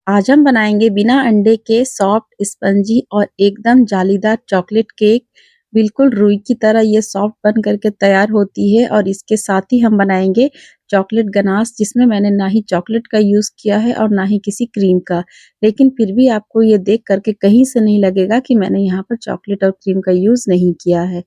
आज हम बनाएंगे बिना अंडे के सॉफ्ट स्पंजी और एकदम जालीदार चॉकलेट केक। बिल्कुल रुई की तरह ये सॉफ्ट बन करके तैयार होती है और इसके साथ ही हम बनाएंगे चॉकलेट गनाश, जिसमें मैंने ना ही चॉकलेट का यूज़ किया है और ना ही किसी क्रीम का। लेकिन फिर भी आपको ये देख करके कहीं से नहीं लगेगा कि मैंने यहाँ पर चॉकलेट और क्रीम का यूज़ नहीं किया है।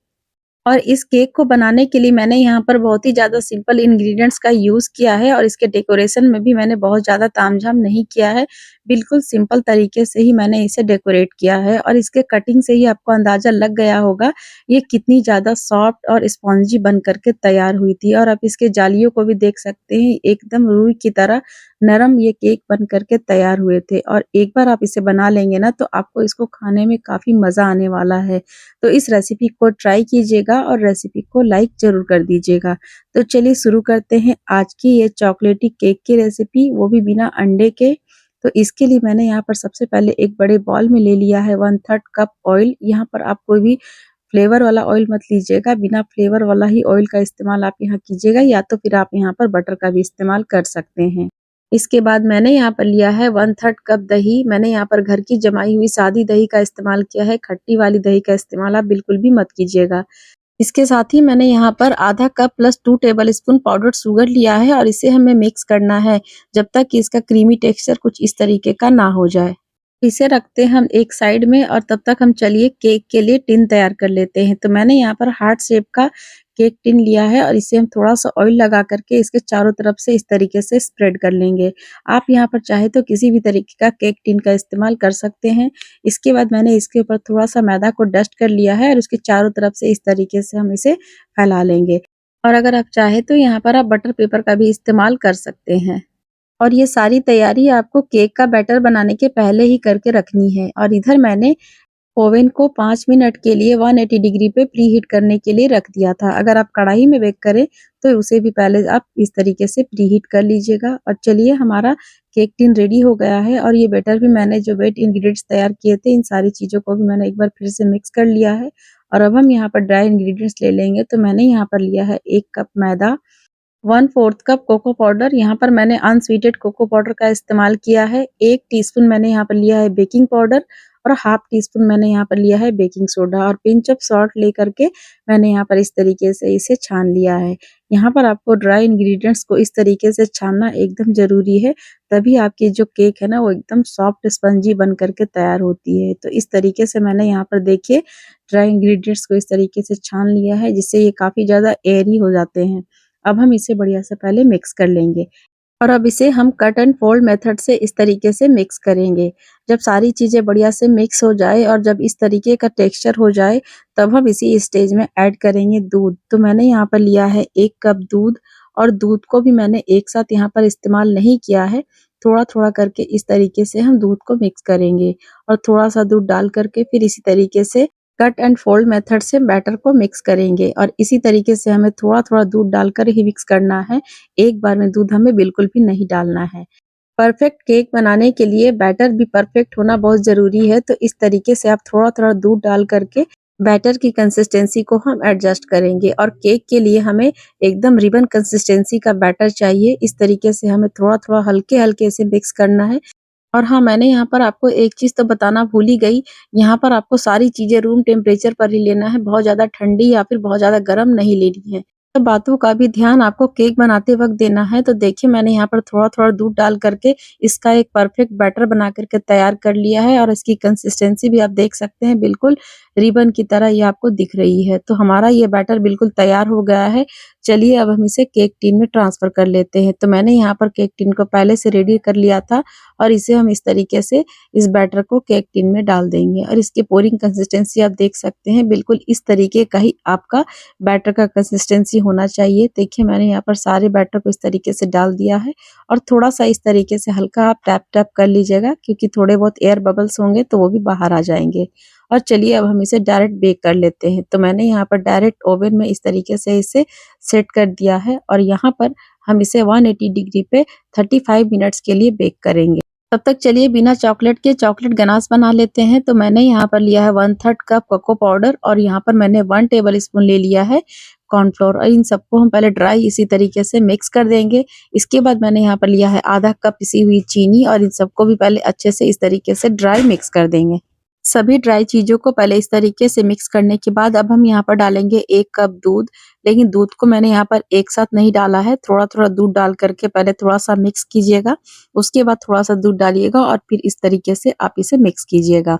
और इस केक को बनाने के लिए मैंने यहाँ पर बहुत ही ज़्यादा सिंपल इंग्रीडिएंट्स का यूज़ किया है और इसके डेकोरेशन में भी मैंने बहुत ज़्यादा तामझाम नहीं किया है। बिल्कुल सिंपल तरीके से ही मैंने इसे डेकोरेट किया है और इसके कटिंग से ही आपको अंदाज़ा लग गया होगा, ये कितनी ज़्यादा सॉफ्ट और स्पॉन्जी बन कर के तैयार हुई थी। और आप इसके जालियों को भी देख सकते हैं, एकदम रुई की तरह नरम ये केक बन कर के तैयार हुए थे। और एक बार आप इसे बना लेंगे ना, तो आपको इसको खाने में काफ़ी मज़ा आने वाला है। तो इस रेसिपी को ट्राई कीजिएगा और रेसिपी को लाइक ज़रूर कर दीजिएगा। तो चलिए शुरू करते हैं आज की ये चॉकलेटी केक की रेसिपी, वो भी बिना अंडे के। तो इसके लिए मैंने यहाँ पर सबसे पहले एक बड़े बाउल में ले लिया है 1/3 कप ऑयल। यहाँ पर आप कोई भी फ्लेवर वाला ऑयल मत लीजिएगा, बिना फ्लेवर वाला ही ऑयल का इस्तेमाल आप यहाँ कीजिएगा, या तो फिर आप यहाँ पर बटर का भी इस्तेमाल कर सकते हैं। इसके बाद मैंने यहाँ पर लिया है 1/3 कप दही। मैंने यहाँ पर घर की जमाई हुई सादी दही का इस्तेमाल किया है, खट्टी वाली दही का इस्तेमाल आप बिल्कुल भी मत कीजिएगा। इसके साथ ही मैंने यहाँ पर आधा cup plus 2 table spoon powdered sugar लिया है और इसे हमें मिक्स करना है, जब तक कि इसका क्रीमी टेक्सचर कुछ इस तरीके का ना हो जाए। इसे रखते हैं हम एक साइड में और तब तक हम चलिए केक के लिए टिन तैयार कर लेते हैं। तो मैंने यहाँ पर हार्ट शेप का केक टिन लिया है और इसे हम थोड़ा-सा ऑयल लगा करके इसके चारों तरफ से इस तरीके से स्प्रेड कर लेंगे। आप यहाँ पर चाहे तो किसी भी तरीके का केक टिन का इस्तेमाल कर सकते हैं। इसके बाद मैंने इसके ऊपर थोड़ा-सा मैदा को डस्ट कर लिया है और उसके चारों तरफ से इस तरीके से हम इसे फैला लेंगे। और अगर आप चाहें तो यहाँ पर आप बटर पेपर का भी इस्तेमाल कर सकते हैं। और ये सारी तैयारी आपको केक का बैटर बनाने के पहले ही करके रखनी है। और इधर मैंने ओवन को 5 मिनट के लिए 180 डिग्री पे प्रीहीट करने के लिए रख दिया था। अगर आप कढ़ाई में बेक करें तो उसे भी पहले आप इस तरीके से प्रीहीट कर लीजिएगा। और चलिए, हमारा केक टिन रेडी हो गया है और ये बैटर भी मैंने जो वेट इंग्रीडिएंट्स तैयार किए थे, इन सारी चीज़ों को भी मैंने एक बार फिर से मिक्स कर लिया है। और अब हम यहाँ पर ड्राई इंग्रीडिएंट्स ले लेंगे। तो मैंने यहाँ पर लिया है 1 कप मैदा, 1/4 कप कोको पाउडर। यहाँ पर मैंने अनस्वीटेड कोको पाउडर का इस्तेमाल किया है। 1 टीस्पून मैंने यहाँ पर लिया है बेकिंग पाउडर और हाफ टीस्पून मैंने यहाँ पर लिया है बेकिंग सोडा और पिंच ऑफ सॉल्ट लेकर के मैंने यहाँ पर इस तरीके से इसे छान लिया है। यहाँ पर आपको ड्राई इंग्रेडिएंट्स को इस तरीके से छानना एकदम ज़रूरी है, तभी आपकी जो केक है ना, वो एकदम सॉफ्ट स्पंजी बन करके तैयार होती है। तो इस तरीके से मैंने यहाँ पर देखिए ड्राई इंग्रेडिएंट्स को इस तरीके से छान लिया है, जिससे ये काफ़ी ज़्यादा एयरी हो जाते हैं। अब हम इसे बढ़िया से पहले मिक्स कर लेंगे और अब इसे हम कट एंड फोल्ड मेथड से इस तरीके से मिक्स करेंगे। जब सारी चीज़ें बढ़िया से मिक्स हो जाए और जब इस तरीके का टेक्सचर हो जाए, तब हम इसी स्टेज में ऐड करेंगे दूध। तो मैंने यहाँ पर लिया है 1 कप दूध और दूध को भी मैंने एक साथ यहाँ पर इस्तेमाल नहीं किया है। थोड़ा-थोड़ा करके इस तरीके से हम दूध को मिक्स करेंगे और थोड़ा-सा दूध डाल करके फिर इसी तरीके से कट एंड फोल्ड मेथड से बैटर को मिक्स करेंगे। और इसी तरीके से हमें थोड़ा-थोड़ा दूध डालकर ही मिक्स करना है, एक बार में दूध हमें बिल्कुल भी नहीं डालना है। परफेक्ट केक बनाने के लिए बैटर भी परफेक्ट होना बहुत ज़रूरी है, तो इस तरीके से आप थोड़ा-थोड़ा दूध डाल करके बैटर की कंसिस्टेंसी को हम एडजस्ट करेंगे। और केक के लिए हमें एकदम रिबन कंसिस्टेंसी का बैटर चाहिए। इस तरीके से हमें थोड़ा-थोड़ा हल्के-हल्के से मिक्स करना है। और हाँ, मैंने यहाँ पर आपको एक चीज़ तो बताना भूल ही गई, यहाँ पर आपको सारी चीज़ें रूम टेम्परेचर पर ही लेना है, बहुत ज़्यादा ठंडी या फिर बहुत ज़्यादा गरम नहीं लेनी है। तो बातों का भी ध्यान आपको केक बनाते वक़्त देना है। तो देखिए, मैंने यहाँ पर थोड़ा-थोड़ा दूध डाल करके इसका एक परफेक्ट बैटर बना कर के तैयार कर लिया है और इसकी कंसिस्टेंसी भी आप देख सकते हैं, बिल्कुल रिबन की तरह ये आपको दिख रही है। तो हमारा ये बैटर बिल्कुल तैयार हो गया है। चलिए, अब हम इसे केक टिन में ट्रांसफ़र कर लेते हैं। तो मैंने यहाँ पर केक टिन को पहले से रेडी कर लिया था और इसे हम इस तरीके से इस बैटर को केक टिन में डाल देंगे। और इसकी पोरिंग कंसिस्टेंसी आप देख सकते हैं, बिल्कुल इस तरीके का ही आपका बैटर का कंसिस्टेंसी होना चाहिए। देखिए, मैंने यहाँ पर सारे बैटर को इस तरीके से डाल दिया है और थोड़ा-सा इस तरीके से हल्का आप टैप-टैप कर लीजिएगा, क्योंकि थोड़े बहुत एयर बबल्स होंगे तो वो भी बाहर आ जाएँगे। और चलिए, अब हम इसे डायरेक्ट बेक कर लेते हैं। तो मैंने यहाँ पर डायरेक्ट ओवन में इस तरीके से इसे सेट कर दिया है और यहाँ पर हम इसे 180 डिग्री पे 35 मिनट्स के लिए बेक करेंगे। तब तक चलिए, बिना चॉकलेट के चॉकलेट गनाश बना लेते हैं। तो मैंने यहाँ पर लिया है 1/3 कप कोको पाउडर और यहाँ पर मैंने 1 टेबल स्पून ले लिया है कॉर्नफ्लोर और इन सबको हम पहले ड्राई इसी तरीके से मिक्स कर देंगे। इसके बाद मैंने यहाँ पर लिया है आधा कप पिसी हुई चीनी और इन सबको भी पहले अच्छे से इस तरीके से ड्राई मिक्स कर देंगे। सभी ड्राई चीज़ों को पहले इस तरीके से मिक्स करने के बाद अब हम यहाँ पर डालेंगे 1 कप दूध। लेकिन दूध को मैंने यहाँ पर एक साथ नहीं डाला है, थोड़ा-थोड़ा दूध डाल कर के पहले थोड़ा-सा मिक्स कीजिएगा, उसके बाद थोड़ा-सा दूध डालिएगा और फिर इस तरीके से आप इसे मिक्स कीजिएगा।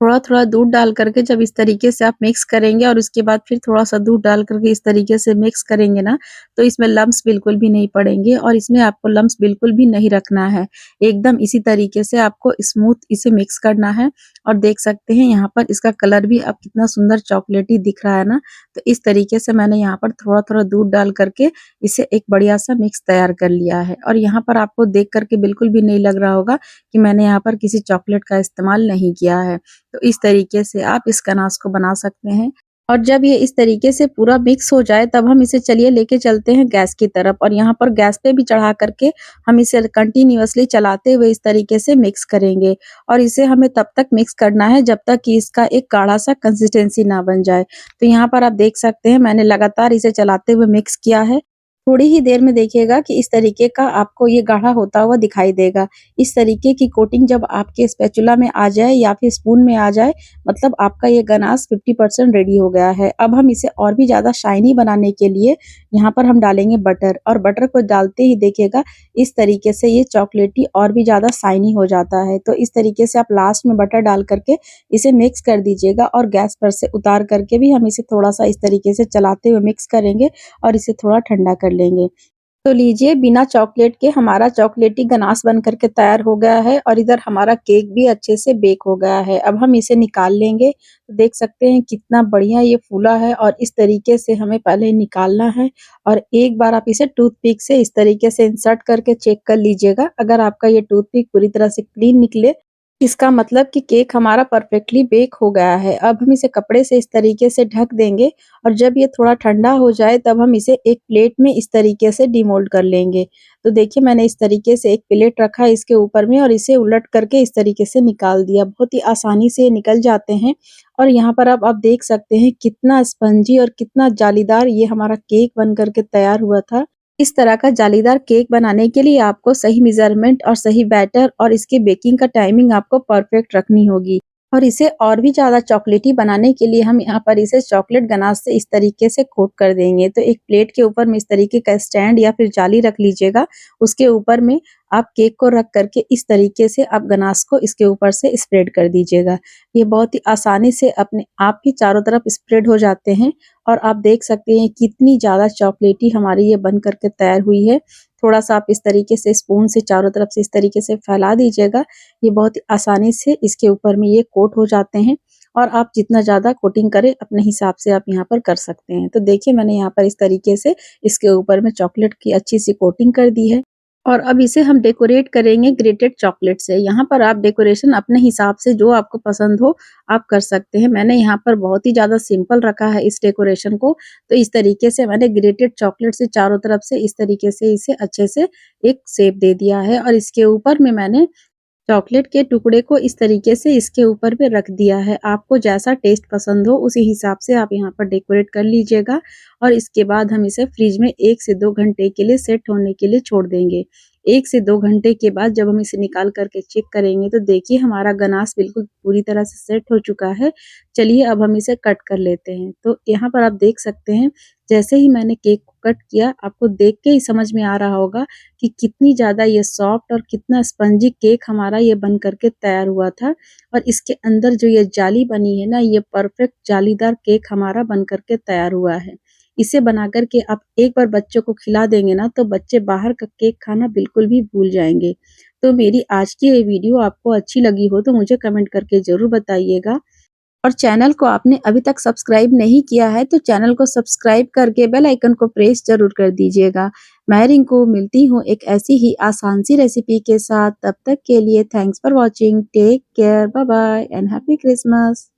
थोड़ा-थोड़ा दूध डाल करके जब इस तरीके से आप मिक्स करेंगे और उसके बाद फिर थोड़ा-सा दूध डाल करके इस तरीके से मिक्स करेंगे ना, तो इसमें लम्प्स बिल्कुल भी नहीं पड़ेंगे और इसमें आपको लम्प्स बिल्कुल भी नहीं रखना है। एकदम इसी तरीके से आपको स्मूथ इसे मिक्स करना है और देख सकते हैं यहाँ पर इसका कलर भी अब कितना सुंदर चॉकलेटी दिख रहा है ना, तो इस तरीके से मैंने यहाँ पर थोड़ा-थोड़ा दूध डाल करके इसे एक बढ़िया-सा मिक्स तैयार कर लिया है और यहाँ पर आपको देख कर के बिल्कुल भी नहीं लग रहा होगा कि मैंने यहाँ पर किसी चॉकलेट का इस्तेमाल नहीं किया है। तो इस तरीके से आप इस गनाश को बना सकते हैं और जब ये इस तरीके से पूरा मिक्स हो जाए तब हम इसे चलिए लेके चलते हैं गैस की तरफ और यहाँ पर गैस पे भी चढ़ा करके हम इसे कंटिन्यूअसली चलाते हुए इस तरीके से मिक्स करेंगे और इसे हमें तब तक मिक्स करना है जब तक कि इसका एक गाढ़ा सा कंसिस्टेंसी ना बन जाए। तो यहाँ पर आप देख सकते हैं मैंने लगातार इसे चलाते हुए मिक्स किया है। थोड़ी ही देर में देखिएगा कि इस तरीके का आपको ये गाढ़ा होता हुआ दिखाई देगा। इस तरीके की कोटिंग जब आपके स्पैचुला में आ जाए या फिर स्पून में आ जाए, मतलब आपका ये गनाश 50% रेडी हो गया है। अब हम इसे और भी ज़्यादा शाइनी बनाने के लिए यहाँ पर हम डालेंगे बटर और बटर को डालते ही देखिएगा इस तरीके से ये चॉकलेटी और भी ज़्यादा शाइनी हो जाता है। तो इस तरीके से आप लास्ट में बटर डाल करके इसे मिक्स कर दीजिएगा और गैस पर से उतार करके भी हम इसे थोड़ा-सा इस तरीके से चलाते हुए मिक्स करेंगे और इसे थोड़ा ठंडा कर लेंगे। तो लीजिए बिना चॉकलेट के हमारा चॉकलेटी गनाश बन कर के तैयार हो गया है और इधर हमारा केक भी अच्छे से बेक हो गया है। अब हम इसे निकाल लेंगे। तो देख सकते हैं कितना बढ़िया ये फूला है और इस तरीके से हमें पहले निकालना है और एक बार आप इसे टूथपिक से इस तरीके से इंसर्ट करके चेक कर लीजिएगा। अगर आपका ये टूथपिक पूरी तरह से क्लीन निकले, इसका मतलब कि केक हमारा परफेक्टली बेक हो गया है। अब हम इसे कपड़े से इस तरीके से ढक देंगे और जब ये थोड़ा ठंडा हो जाए तब हम इसे एक प्लेट में इस तरीके से डिमोल्ड कर लेंगे। तो देखिए मैंने इस तरीके से एक प्लेट रखा है इसके ऊपर में और इसे उलट करके इस तरीके से निकाल दिया। बहुत ही आसानी से ये निकल जाते हैं और यहाँ पर अब आप देख सकते हैं कितना स्पंजी और कितना जालीदार ये हमारा केक बन कर के तैयार हुआ था। इस तरह का जालीदार केक बनाने के लिए आपको सही मेज़रमेंट और सही बैटर और इसकी बेकिंग का टाइमिंग आपको परफेक्ट रखनी होगी। और इसे और भी ज़्यादा चॉकलेटी बनाने के लिए हम यहाँ पर इसे चॉकलेट गनाश से इस तरीके से कोट कर देंगे। तो एक प्लेट के ऊपर में इस तरीके का स्टैंड या फिर जाली रख लीजिएगा। उसके ऊपर में आप केक को रख करके इस तरीके से आप गनाश को इसके ऊपर से स्प्रेड कर दीजिएगा। ये बहुत ही आसानी से अपने आप ही चारों तरफ स्प्रेड हो जाते हैं और आप देख सकते हैं कितनी ज़्यादा चॉकलेटी हमारी ये बन कर के तैयार हुई है। थोड़ा-सा आप इस तरीके से स्पून से चारों तरफ से इस तरीके से फैला दीजिएगा। ये बहुत ही आसानी से इसके ऊपर में ये कोट हो जाते हैं और आप जितना ज़्यादा कोटिंग करें अपने हिसाब से आप यहाँ पर कर सकते हैं। तो देखिए मैंने यहाँ पर इस तरीके से इसके ऊपर में चॉकलेट की अच्छी सी कोटिंग कर दी है और अब इसे हम डेकोरेट करेंगे ग्रेटेड चॉकलेट से। यहाँ पर आप डेकोरेशन अपने हिसाब से जो आपको पसंद हो आप कर सकते हैं। मैंने यहाँ पर बहुत ही ज़्यादा सिंपल रखा है इस डेकोरेशन को। तो इस तरीके से मैंने ग्रेटेड चॉकलेट से चारों तरफ से इस तरीके से इसे अच्छे से एक शेप दे दिया है और इसके ऊपर में मैंने चॉकलेट के टुकड़े को इस तरीके से इसके ऊपर पे रख दिया है। आपको जैसा टेस्ट पसंद हो उसी हिसाब से आप यहाँ पर डेकोरेट कर लीजिएगा और इसके बाद हम इसे फ्रिज में 1 से 2 घंटे के लिए सेट होने के लिए छोड़ देंगे। 1 से 2 घंटे के बाद जब हम इसे निकाल कर के चेक करेंगे तो देखिए हमारा गनाश बिल्कुल पूरी तरह से सेट हो चुका है। चलिए अब हम इसे कट कर लेते हैं। तो यहाँ पर आप देख सकते हैं जैसे ही मैंने केक को कट किया आपको देख के ही समझ में आ रहा होगा कि कितनी ज़्यादा ये सॉफ्ट और कितना स्पंजी केक हमारा ये बन करके तैयार हुआ था और इसके अंदर जो ये जाली बनी है ना ये परफेक्ट जालीदार केक हमारा बन करके तैयार हुआ है। इसे बना कर के आप एक बार बच्चों को खिला देंगे ना तो बच्चे बाहर का केक खाना बिल्कुल भी भूल जाएंगे। तो मेरी आज की ये वीडियो आपको अच्छी लगी हो तो मुझे कमेंट करके ज़रूर बताइएगा और चैनल को आपने अभी तक सब्सक्राइब नहीं किया है तो चैनल को सब्सक्राइब करके बेल आइकन को प्रेस ज़रूर कर दीजिएगा। मैं रिंकू मिलती हूँ एक ऐसी ही आसान सी रेसिपी के साथ। तब तक के लिए thanks for watching. Take care, bye bye and happy Christmas.